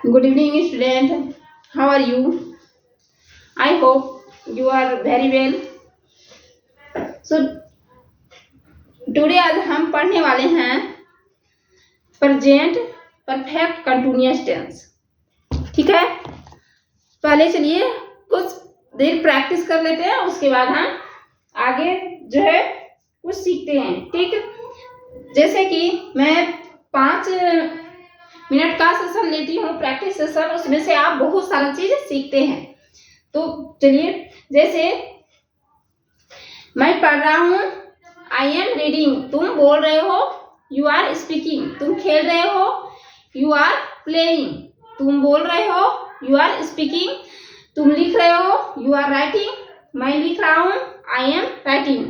Good evening, student. How are you? I hope you are very well. So today आज हम पढ़ने वाले हैं प्रेजेंट परफेक्ट कंटिन्यूअस टेंस। ठीक है, पहले चलिए कुछ देर प्रैक्टिस कर लेते हैं, उसके बाद हम आगे जो है कुछ सीखते हैं। ठीक, जैसे कि मैं 5 मिनट का सेशन लेती हूँ, प्रैक्टिस सेशन, उसमें से आप बहुत सारा चीज सीखते हैं। तो चलिए, जैसे मैं पढ़ रहा हूँ, आई एम रीडिंग, तुम बोल रहे हो, यू आर स्पीकिंग, तुम खेल रहे हो, यू आर प्लेइंग, तुम बोल रहे हो, यू आर स्पीकिंग, तुम लिख रहे हो, यू आर राइटिंग, मैं लिख रहा हूँ, आई एम राइटिंग,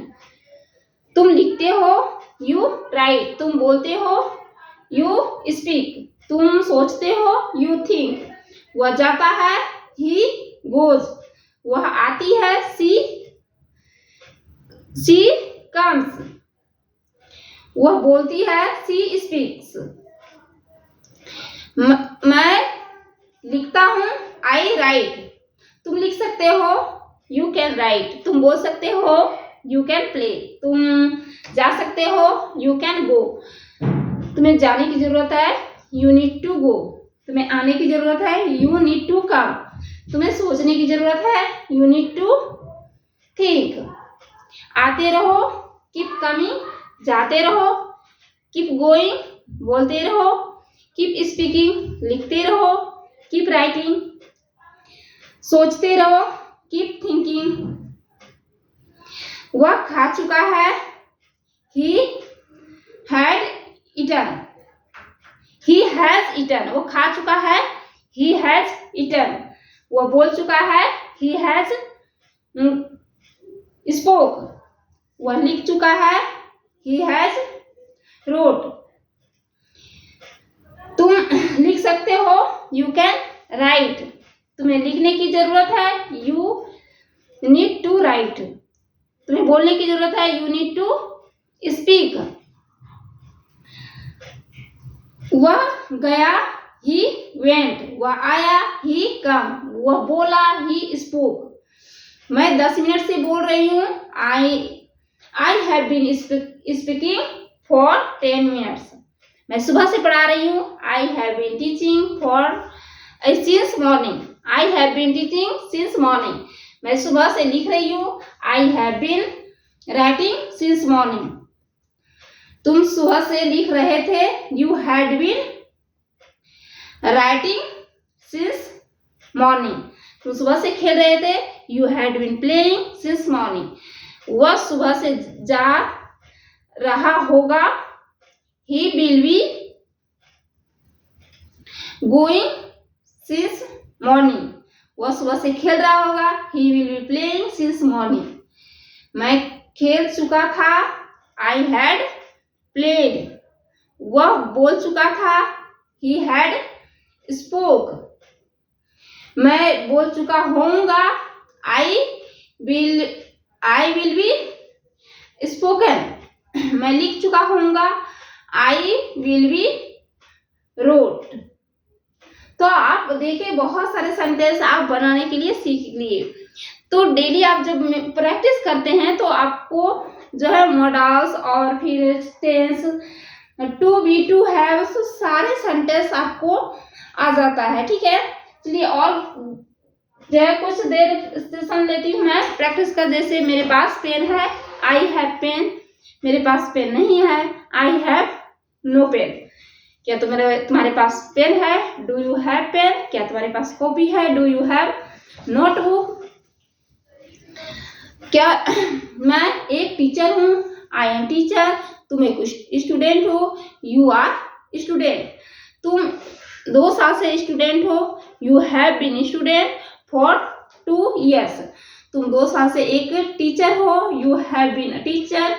तुम लिखते हो, यू राइट, तुम बोलते हो, यू स्पीक, तुम सोचते हो, यू थिंक, वह जाता है, ही गोज, वह आती है, शी कम्स, वह बोलती है, शी स्पीक्स, मैं लिखता हूँ, आई राइट, तुम लिख सकते हो, यू कैन राइट, तुम बोल सकते हो, यू कैन प्ले, तुम जा सकते हो, यू कैन गो, तुम्हें जाने की जरूरत है, यू नीड टू गो, तुम्हें आने की जरूरत है, यू नीड टू कम, तुम्हें सोचने की जरूरत है, यू नीड टू थिंक, आते रहो, कीप कमिंग, जाते रहो, कीप गोइंग, बोलते रहो, कीप स्पीकिंग, लिखते रहो, कीप राइटिंग, सोचते रहो, कीप थिंकिंग, वह खा चुका है, he had eaten, he has eaten, वो खा चुका है, ही हैज ईटन, वह बोल चुका है, ही हैज स्पोक, वह लिख चुका है, ही हैज रोट, तुम लिख सकते हो, यू कैन राइट, तुम्हें लिखने की जरूरत है, यू नीड टू राइट, तुम्हें बोलने की जरूरत है, यू नीड टू स्पीक, वह गया, ही वेंट, वह आया, ही कम, वह बोला, ही स्पोक, मैं 10 मिनट से बोल रही हूँ, I have been speaking for 10 minutes, मैं सुबह से पढ़ा रही हूँ, I have been teaching for since morning, I have been teaching since morning, मैं सुबह से लिख रही हूँ, I have been writing since morning, तुम सुबह से लिख रहे थे, you had been writing since morning, तुम सुबह से खेल रहे थे, you had been playing since morning, वह सुबह से जा रहा होगा, he will be going since morning, वह सुबह से खेल रहा होगा, he will be playing since morning, मैं खेल चुका था, आई हैड प्लेड, वह बोल चुका था, ही हैड स्पोक, मैं बोल चुका होऊंगा, आई विल बी स्पोकन, मैं लिख चुका होऊंगा, आई विल बी रोट। तो आप देखिए, बहुत सारे सेंटेंस आप बनाने के लिए सीख लिए। तो डेली आप जब प्रैक्टिस करते हैं तो आपको जो है मॉडल्स और फिर tense, to be, to have, तो सारे सेंटेंस आपको आ जाता है। ठीक है, चलिए और जो है कुछ देर सेशन लेती हूँ मैं प्रैक्टिस का। जैसे मेरे पास पेन है, आई हैव पेन, मेरे पास पेन नहीं है, आई हैव नो पेन। क्या तुम्हारे पास पेन है? Do you have pen? क्या तुम्हारे पास कॉपी है? Do you have notebook? क्या मैं एक टीचर हूँ? I am teacher. तुम एक स्टूडेंट हो? You are student. तुम 2 साल से स्टूडेंट हो? You have been student for 2 years। तुम 2 साल से एक टीचर हो? You have been a teacher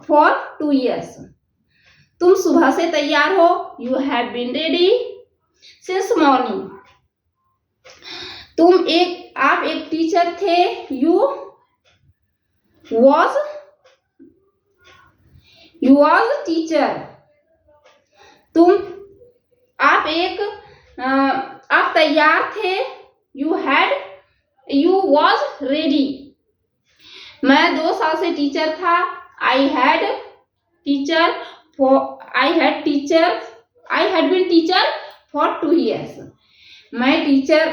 for 2 years। तुम सुबह से तैयार हो? You have been ready since morning. आप एक टीचर थे? You was teacher. आप एक आप तैयार थे, यू वॉज रेडी। मैं 2 साल से टीचर था, I had been teacher for 2 years। मैं टीचर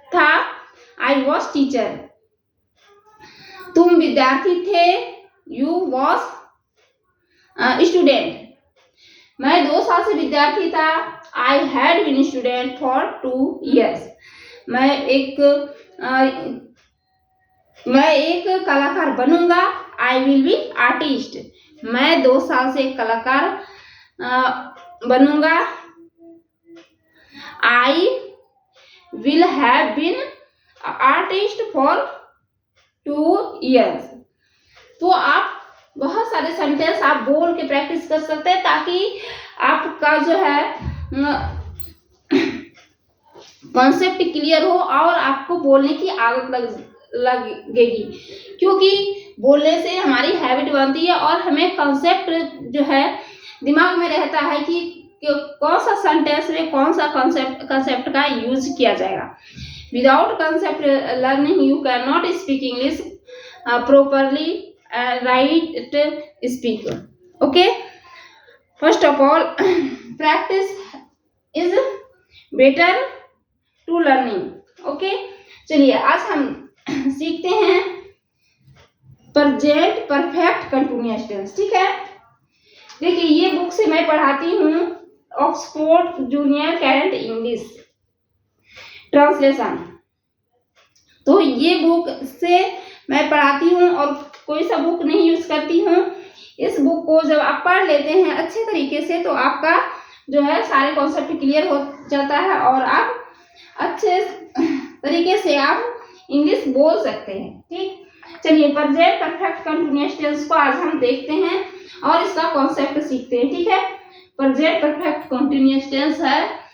था, आई वॉज टीचर। तुम विद्यार्थी थे, यू वॉज स्टूडेंट। मैं 2 साल से विद्यार्थी था, I had been student for 2 years। मैं एक कलाकार बनूंगा, आई विल बी आर्टिस्ट। मैं 2 साल से एक कलाकार बनूंगा, I will have been artist for 2 years। तो आप बहुत सारे सेंटेंस आप बोल के प्रैक्टिस कर सकते हैं, ताकि आपका जो है कॉन्सेप्ट क्लियर हो और आपको बोलने की आदत लगेगी, क्योंकि बोलने से हमारी हैबिट बनती है और हमें कॉन्सेप्ट जो है दिमाग में रहता है कि कौन सा सेंटेंस में कौन सा कॉन्सेप्ट का यूज किया जाएगा। Without concept learning you can not speak English properly, right speak। okay, first of all practice is better to learning। okay, चलिए आज हम सीखते हैं प्रेजेंट परफेक्ट कंटिन्यूअस टेंस। ठीक है, देखिए ये बुक से मैं पढ़ाती हूँ, Oxford junior current English translation. तो ये बुक से मैं पढ़ाती हूँ और कोई सा बुक नहीं यूज करती हूँ। इस बुक को जब आप पढ़ लेते हैं अच्छे तरीके से, तो आपका जो है सारे कॉन्सेप्ट क्लियर हो जाता है और आप अच्छे तरीके से आप इंग्लिश बोल सकते हैं। ठीक, चलिए प्रेजेंट परफेक्ट कंटिन्यूअस टेंस को आज हम देखते हैं और इसका कॉन्सेप्ट सीखते हैं। ठीक है, प्रेजेंट परफेक्ट कंटिन्यूअस टेंस है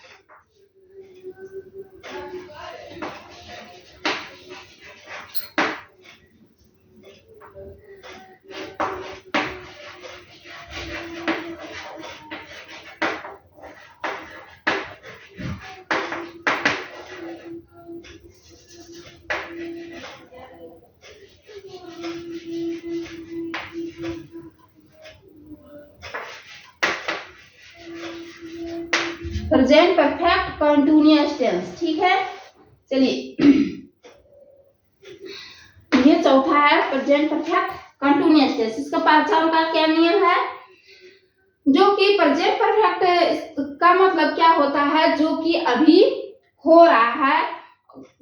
प्रेजेंट परफेक्ट कंटिन्यूअस टेंस। ठीक है, चलिए ये चौथा है प्रेजेंट परफेक्ट कंटिन्यूअस टेंस। इसका पहचान का क्या नियम है, जो कि प्रेजेंट परफेक्ट का मतलब क्या होता है, जो कि अभी हो रहा है,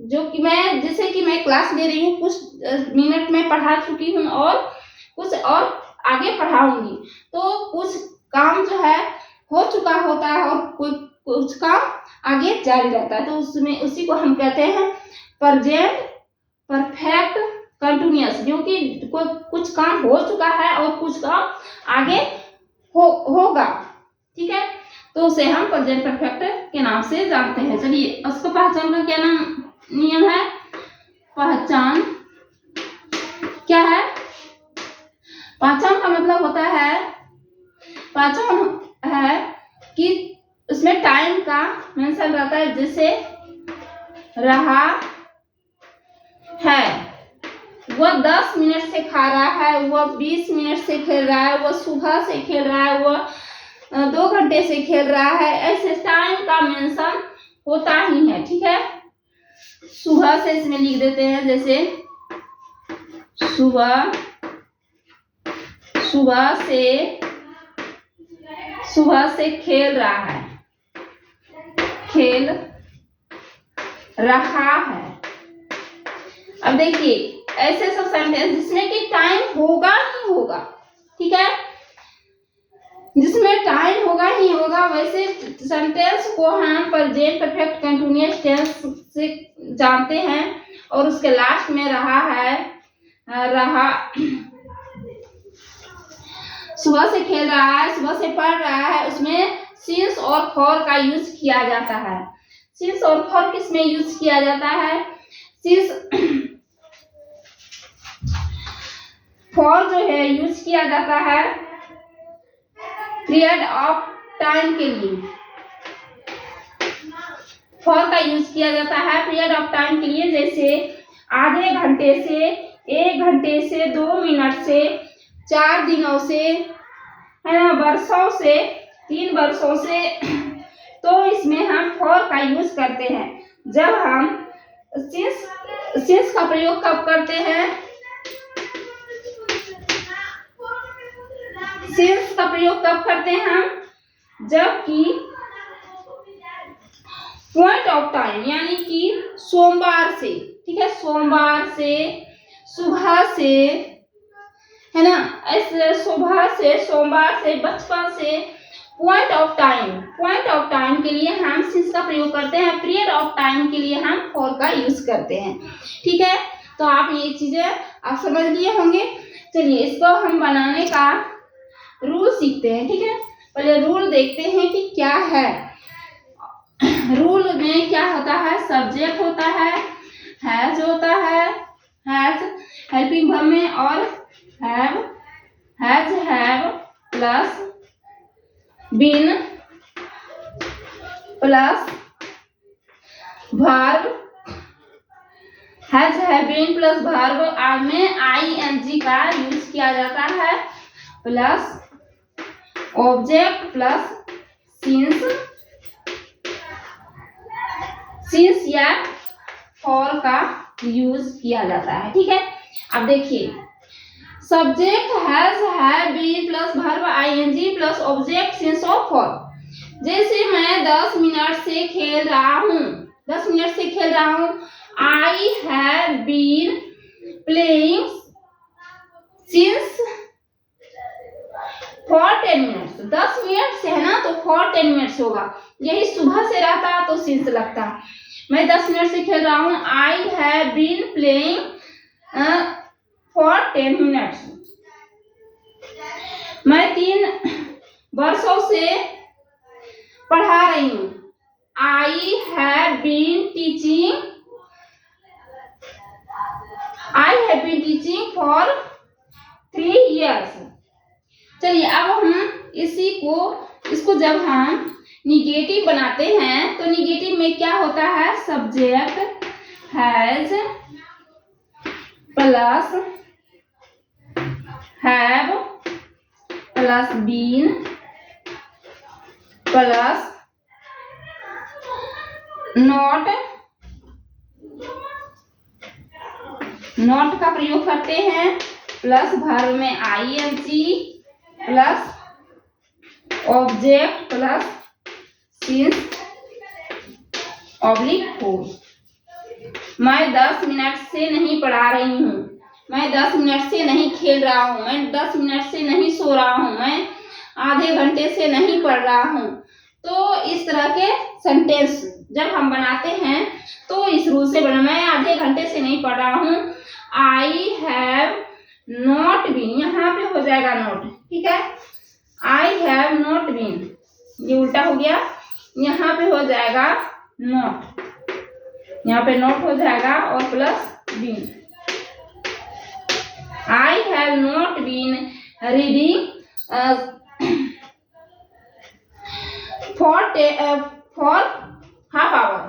जो कि मैं जैसे कि मैं क्लास ले रही हूँ, कुछ मिनट में पढ़ा चुकी हूँ और कुछ और आगे पढ़ाऊंगी, तो कुछ काम जो है हो चुका होता है और कुछ काम आगे जारी रहता है, तो उसमें उसी को हम कहते हैं प्रेजेंट परफेक्ट कंटिन्यूअस, जो कि कुछ काम हो चुका है और कुछ काम आगे होगा। ठीक है, तो उसे हम प्रेजेंट परफेक्ट के नाम से जानते हैं। चलिए उसको पहचान का क्या नियम है, पहचान क्या है, पहचान का मतलब होता है, पहचान है कि उसमें टाइम का मेंशन रहता है, जैसे रहा है, वह 10 मिनट से खा रहा है, वह 20 मिनट से खेल रहा है, वह सुबह से खेल रहा है, वह 2 घंटे से खेल रहा है, ऐसे टाइम का मेंशन होता ही है। ठीक है, सुबह से इसमें लिख देते हैं, जैसे सुबह से खेल रहा है, खेल रहा है। अब देखिए ऐसे सब सेंटेंस जिसमें कि टाइम होगा ही होगा। ठीक है, जिसमें टाइम होगा ही होगा, वैसे सेंटेंस को हम प्रेजेंट परफेक्ट कंटिन्यूअस टेंस से जानते हैं। और उसके लास्ट में रहा है, रहा सुबह से खेल रहा है, सुबह से पढ़ रहा है, उसमें सिंस और फॉर का यूज किया जाता है। सिंस और फॉर किस में यूज किया जाता है, सिंस फॉर जो है यूज किया जाता है पीरियड ऑफ टाइम के लिए, फॉर का यूज किया जाता है पीरियड ऑफ टाइम के लिए, जैसे आधे घंटे से, 1 घंटे से, 2 मिनट से, 4 दिनों से, है ना, वर्षों से, 3 वर्षों से। तो इसमें हम फॉर का यूज करते हैं। जब हम सिंस का प्रयोग कब करते हैं? सिंस का प्रयोग कब करते हैं हम? जबकि पॉइंट ऑफ टाइम यानी कि सोमवार से, ठीक है, सोमवार से, सुबह से, है ना, ऐसे सुबह से, सोमवार से, बचपन से, पॉइंट ऑफ टाइम के लिए हम सिंस का प्रयोग करते हैं। पीरियड ऑफ टाइम के लिए हम फॉर का यूज करते हैं। ठीक है, तो आप ये चीजें आप समझ लिए होंगे। चलिए इसको हम बनाने का रूल सीखते हैं। ठीक है, पहले रूल देखते हैं कि क्या है। रूल में क्या होता है? सब्जेक्ट होता है, हैज होता है, हैज हेल्पिंग वर्ब में, और have, has, have plus been plus verb, has, have been plus verb में आईएनजी का यूज किया जाता है, प्लस ऑब्जेक्ट प्लस सिंस या फॉर का यूज किया जाता है। ठीक है, अब देखिए subject has, have, been plus verb ING plus object since और फॉर। जैसे मैं 10 मिनट से खेल रहा हूँ, 10 मिनट से खेल रहा हूँ, I have been playing since for 10 minutes. 10 minute से है ना, तो फॉर 10 मिनट्स होगा। यही सुबह से रहता तो सिंस लगता। मैं 10 मिनट से खेल रहा हूँ, I have been playing for 10 minutes. मैं 3 वर्षों से पढ़ा रही हूँ, I have been teaching for 3 years। चलिए अब हम इसको जब हम निगेटिव बनाते हैं तो निगेटिव में क्या होता है? Subject has plus have plus been plus not का प्रयोग करते हैं, प्लस वर्ब में I N G plus object plus since oblique for. मैं 10 मिनट से नहीं पढ़ा रही हूँ, मैं 10 मिनट से नहीं खेल रहा हूँ, मैं 10 मिनट से नहीं सो रहा हूँ, मैं आधे घंटे से नहीं पढ़ रहा हूँ। तो इस तरह के सेंटेंस जब हम बनाते हैं तो इस रूल से बना। मैं आधे घंटे से नहीं पढ़ रहा हूँ, आई हैव नॉट बीन, यहाँ पे हो जाएगा नॉट। ठीक है, आई हैव नॉट बीन, ये उल्टा हो गया, यहाँ पे हो जाएगा नॉट, यहाँ पे नॉट हो जाएगा और plus been. I have not been reading for half hour.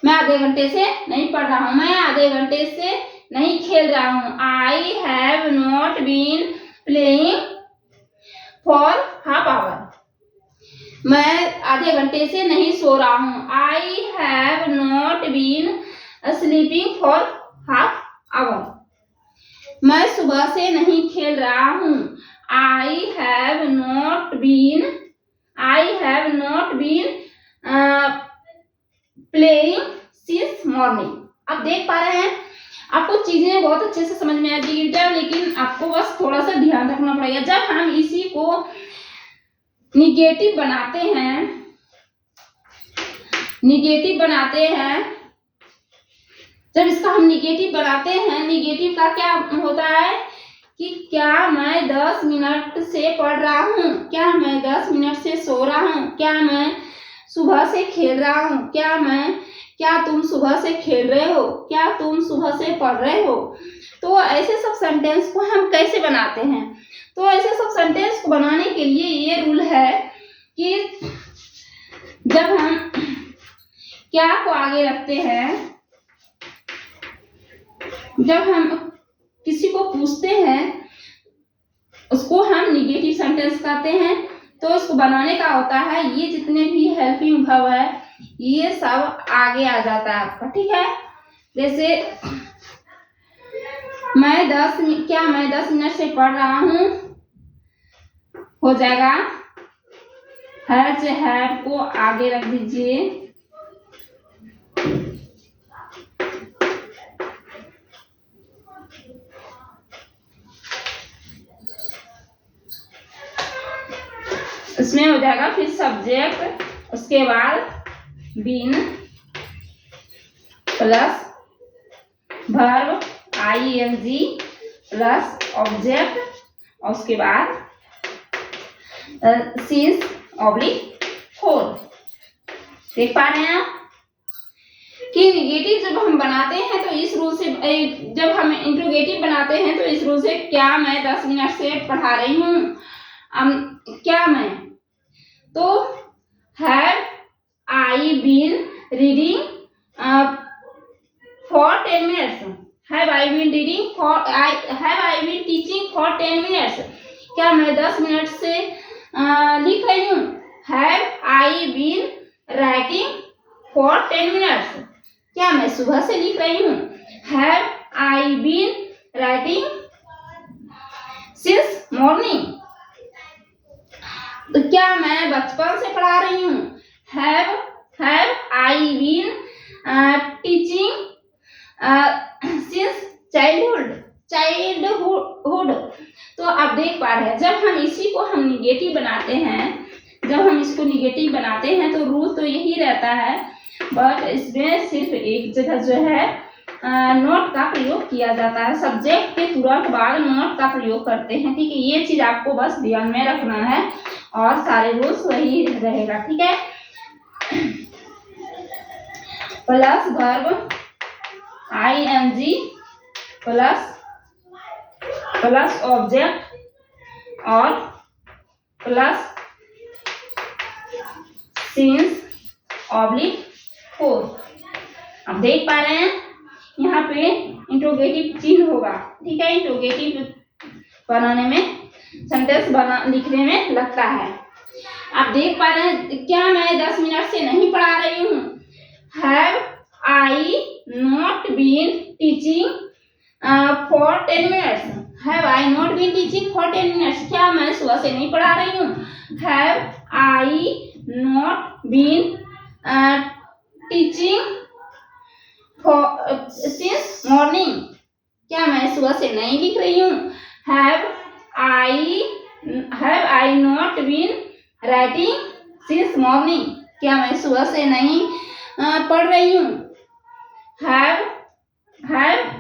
मैं आधे घंटे से नहीं पढ़ रहा हूँ, मैं आधे घंटे से नहीं खेल रहा हूँ, I have not been playing for half hour. मैं आधे घंटे से नहीं सो रहा हूँ, I have not been sleeping for half hour. मैं सुबह से नहीं खेल रहा हूँ, I have not been playing since morning. आप देख पा रहे हैं, आपको चीजें बहुत अच्छे से समझ में आ जाएगी बेटा, लेकिन आपको बस थोड़ा सा ध्यान रखना पड़ेगा। जब हम इसी को निगेटिव बनाते हैं, जब इसका हम निगेटिव बनाते हैं, निगेटिव का क्या होता है कि क्या मैं 10 मिनट से पढ़ रहा हूँ, क्या मैं 10 मिनट से सो रहा हूँ, क्या मैं सुबह से खेल रहा हूँ, क्या तुम सुबह से खेल रहे हो, क्या तुम सुबह से पढ़ रहे हो। तो ऐसे सब सेंटेंस को हम कैसे बनाते हैं? तो ऐसे सब सेंटेंस को बनाने के लिए ये रूल है कि जब हम क्या को आगे रखते हैं, जब हम किसी को पूछते हैं उसको हम निगेटिव सेंटेंस कहते हैं। तो इसको बनाने का होता है, ये जितने भी हेल्पिंग वर्ब है ये सब आगे आ जाता है आपका, ठीक है। जैसे मैं 10 मिनट से पढ़ रहा हूँ, हो जाएगा हैव को आगे रख दीजिए, इसमें हो जाएगा फिर सब्जेक्ट, उसके बाद been plus verb ing plus object, और उसके बाद सिंस ऑब्लिक फोर। देख पा रहे हैं आप कि निगेटिव जब हम बनाते हैं तो इस रूल से, जब हम इंट्रोगेटिव बनाते हैं तो इस रूल से, क्या मैं 10 मिनट से पढ़ा रही हूँ, क्या मैं, तो have I been reading for 10 minutes, have I been teaching for 10 minutes, क्या मैं 10 मिनट से लिख रही हूँ। Have I been writing for 10 minutes, क्या मैं सुबह से लिख रही हूँ। Have I been writing since morning, तो क्या मैं बचपन से पढ़ा रही हूँ। Have I been teaching since childhood, तो आप देख पा रहे हैं जब हम इसी को हम निगेटिव बनाते हैं, जब हम इसको निगेटिव बनाते हैं तो रूल तो यही रहता है, बट इसमें सिर्फ एक जगह जो है नॉट का प्रयोग किया जाता है, सब्जेक्ट के तुरंत बाद नॉट का प्रयोग करते हैं, ठीक है। ये चीज आपको बस ध्यान में रखना है और सारे रूल्स वही रहेगा, ठीक है। Plus verb ing plus object और प्लस सिंस ऑब्लिक फोर। आप देख पा रहे हैं यहाँ पे इंट्रोगेटिव चिन्ह होगा, ठीक है। इंट्रोगेटिव बनाने में, सेंटेंस लिखने में लगता है। आप देख पा रहे हैं क्या मैं 10 मिनट से नहीं पढ़ा रही हूँ। Have I not been teaching for 10 minutes, have I not been teaching for 10 minutes, क्या मैं सुबह से नहीं पढ़ा रही हूँ। Have I not been teaching since morning, क्या मैं सुबह से नहीं लिख रही हूँ। Have I not been writing since morning, क्या मैं सुबह से नहीं पढ़ रही हूँ। Have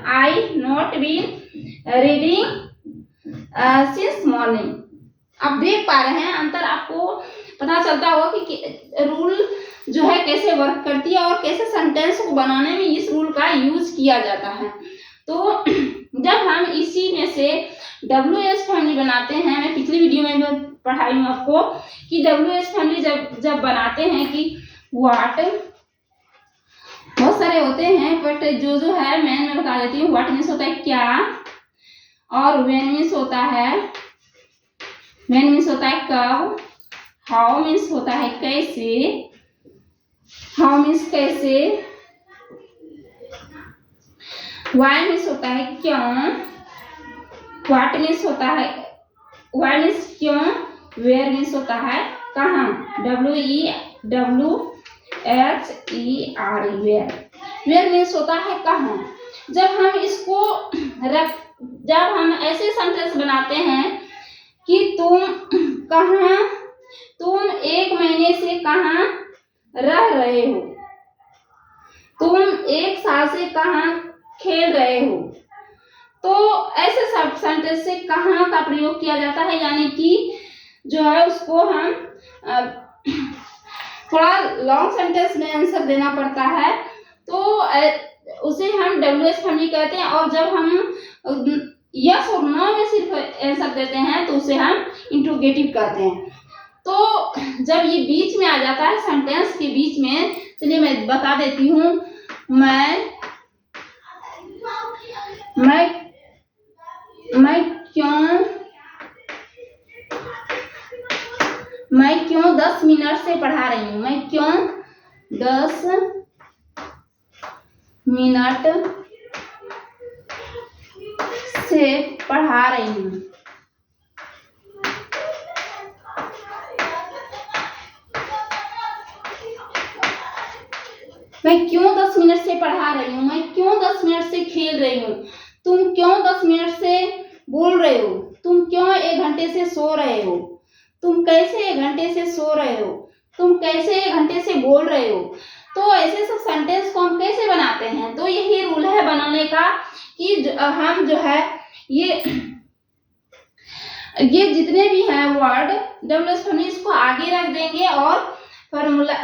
I not been reading since morning. आप देख पा रहे हैं अंतर, आपको पता चलता होगा कि रूल जो है कैसे वर्क करती है और कैसे सेंटेंस को बनाने में इस रूल का यूज किया जाता है। तो जब हम इसी में से WH फैमिली बनाते हैं, मैं पिछली वीडियो में भी पढ़ाई हूँ आपको कि WH फैमिली जब बनाते हैं कि व्हाट, बहुत सारे होते हैं बट जो है मैं बता देती हूँ। व्हाट मीन्स होता है क्या, और व्हेन मीन्स होता है कब, हाउ मीन्स होता है कैसे, हाउ मीन्स कैसे, वाई मीन्स होता है क्यों, व्हाट मीन्स होता है वाई मीन्स क्यों, वेयर मीन्स होता है कहाँ, WEWHER, वेयर मीन्स होता है कहाँ। जब हम ऐसे सेंटेंस बनाते हैं कि तुम 1 महीने से कहाँ रह रहे हो, तुम 1 साल से कहाँ खेल रहे हो, तो ऐसे सब सेंटेंस से कहाँ का प्रयोग किया जाता है, यानी कि जो है उसको हम थोड़ा लॉन्ग सेंटेंस में आंसर देना पड़ता है, तो उसे हम WH फैमिली कहते हैं। और जब हम यस और नो में सिर्फ आंसर देते हैं तो उसे हम इंट्रोगेटिव कहते हैं। तो जब ये बीच में आ जाता है सेंटेंस के बीच में, चलिए मैं बता देती हूँ। मैं क्यों 10 मिनट से पढ़ा रही हूँ। मैं क्यों 10 मिनट से पढ़ा रही हूँ। मैं क्यों 10 मिनट से पढ़ा रही हूँ। मैं क्यों 10 मिनट से खेल रही हूँ। तुम क्यों 10 मिनट से बोल रहे हो। तुम क्यों 1 घंटे से सो रहे हो। तुम कैसे 1 घंटे से सो रहे हो। तुम कैसे 1 घंटे से बोल रहे हो। तो ऐसे सब सेंटेंस को हम कैसे बनाते हैं। तो यही रूल है बनाने का कि हम जो है ये जितने भी हैं वर्ड WH हमने इसको आगे रख देंगे और फॉर्मूला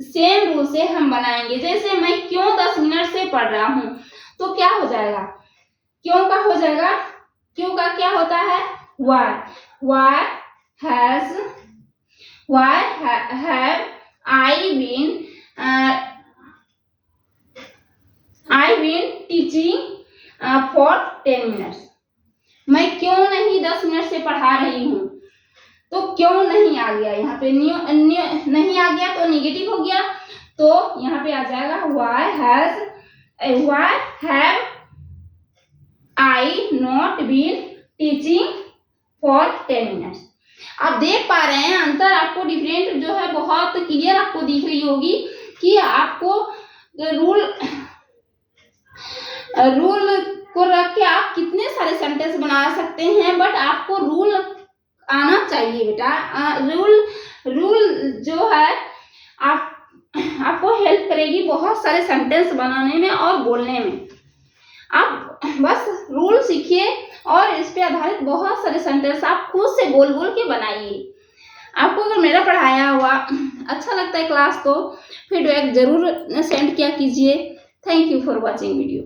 सेम रूल से हम बनाएंगे। जैसे मैं क्यों 10 मिनट से पढ़ रहा हूँ, तो क्या हो जाएगा, क्यों का हो जाएगा, क्यों का क्या होता है why have I been teaching for 10 minutes। मैं क्यों नहीं 10 मिनट से पढ़ा रही हूँ। तो क्यों नहीं आ गया, यहाँ पे नहीं आ गया तो निगेटिव हो गया, तो यहाँ पे आ जाएगा why have I not been teaching for 10 minutes। आप देख पा रहे हैं अंतर, आपको डिफरेंट जो है बहुत क्लियर आपको दिख रही होगी कि आपको रूल को रख के आप कितने सारे सेंटेंस बना सकते हैं, बट आपको रूल आना चाहिए बेटा। रूल जो है आपको हेल्प करेगी बहुत सारे सेंटेंस बनाने में और बोलने में। आप बस रूल सीखिए और इस पे आधारित बहुत सारे सेंटेंस आप खुद से बोल बोल के बनाइए। आपको अगर मेरा पढ़ाया हुआ अच्छा लगता है क्लास, तो फीडबैक जरूर सेंड किया कीजिए। Thank you for watching video.